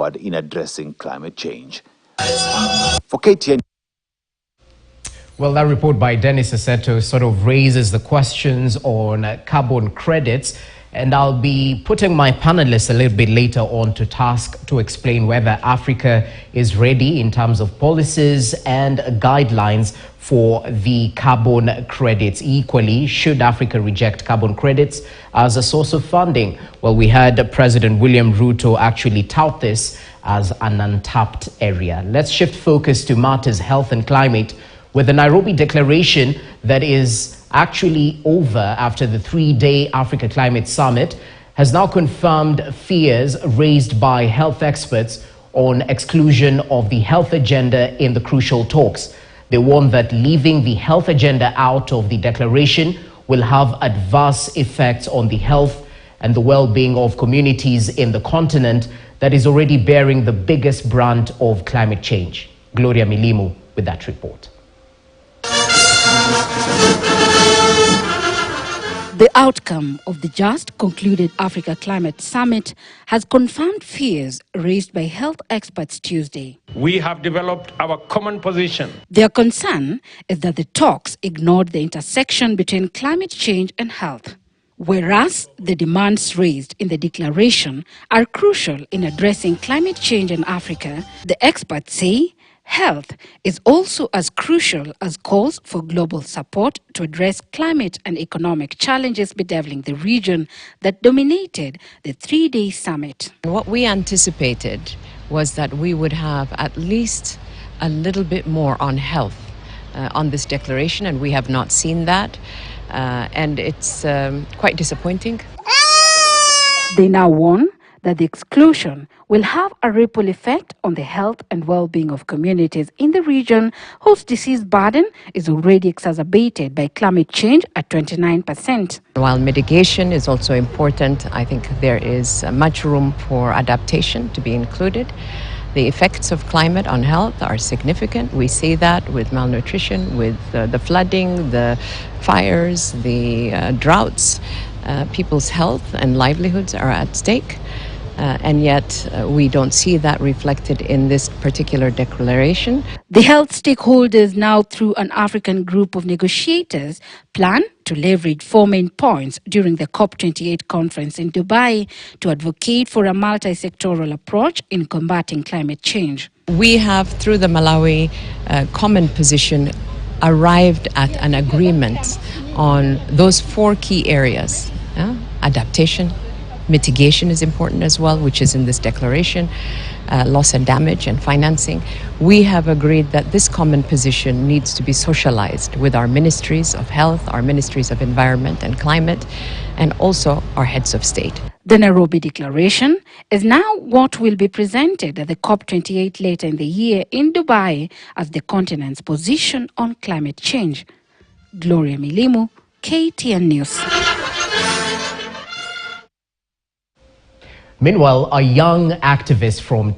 in addressing climate change. For KTN. Well, that report by Dennis Aseto sort of raises the questions on carbon credits, and I'll be putting my panelists a little bit later on to task to explain whether Africa is ready in terms of policies and guidelines for the carbon credits. Equally, should Africa reject carbon credits as a source of funding? Well, we had President William Ruto actually tout this as an untapped area. Let's shift focus to matters health and climate, with the Nairobi Declaration that is actually over after the 3-day Africa Climate Summit has now confirmed fears raised by health experts on exclusion of the health agenda in the crucial talks. They warn that leaving the health agenda out of the declaration will have adverse effects on the health and the well-being of communities in the continent that is already bearing the biggest brunt of climate change. Gloria Milimu with that report. The outcome of the just concluded Africa Climate Summit has confirmed fears raised by health experts Tuesday. We have developed our common position. Their concern is that the talks ignored the intersection between climate change and health. Whereas the demands raised in the declaration are crucial in addressing climate change in Africa, the experts say health is also as crucial as calls for global support to address climate and economic challenges bedeviling the region that dominated the 3-day summit. What we anticipated was that we would have at least a little bit more on health on this declaration, and we have not seen that, and it's quite disappointing. They now warn that the exclusion will have a ripple effect on the health and well-being of communities in the region whose disease burden is already exacerbated by climate change at 29%. While mitigation is also important, I think there is much room for adaptation to be included. The effects of climate on health are significant. We see that with malnutrition, with the flooding, the fires, the droughts. People's health and livelihoods are at stake. And yet we don't see that reflected in this particular declaration. The health stakeholders, now through an African group of negotiators, plan to leverage 4 main points during the COP28 conference in Dubai to advocate for a multi-sectoral approach in combating climate change. We have, through the Malawi common position, arrived at an agreement on those 4 key areas. Adaptation, mitigation is important as well, which is in this declaration, loss and damage and financing. We have agreed that this common position needs to be socialized with our ministries of health, our ministries of environment and climate, and also our heads of state. The Nairobi Declaration is now what will be presented at the COP28 later in the year in Dubai as the continent's position on climate change. Gloria Milimu, KTN News. Meanwhile, a young activist from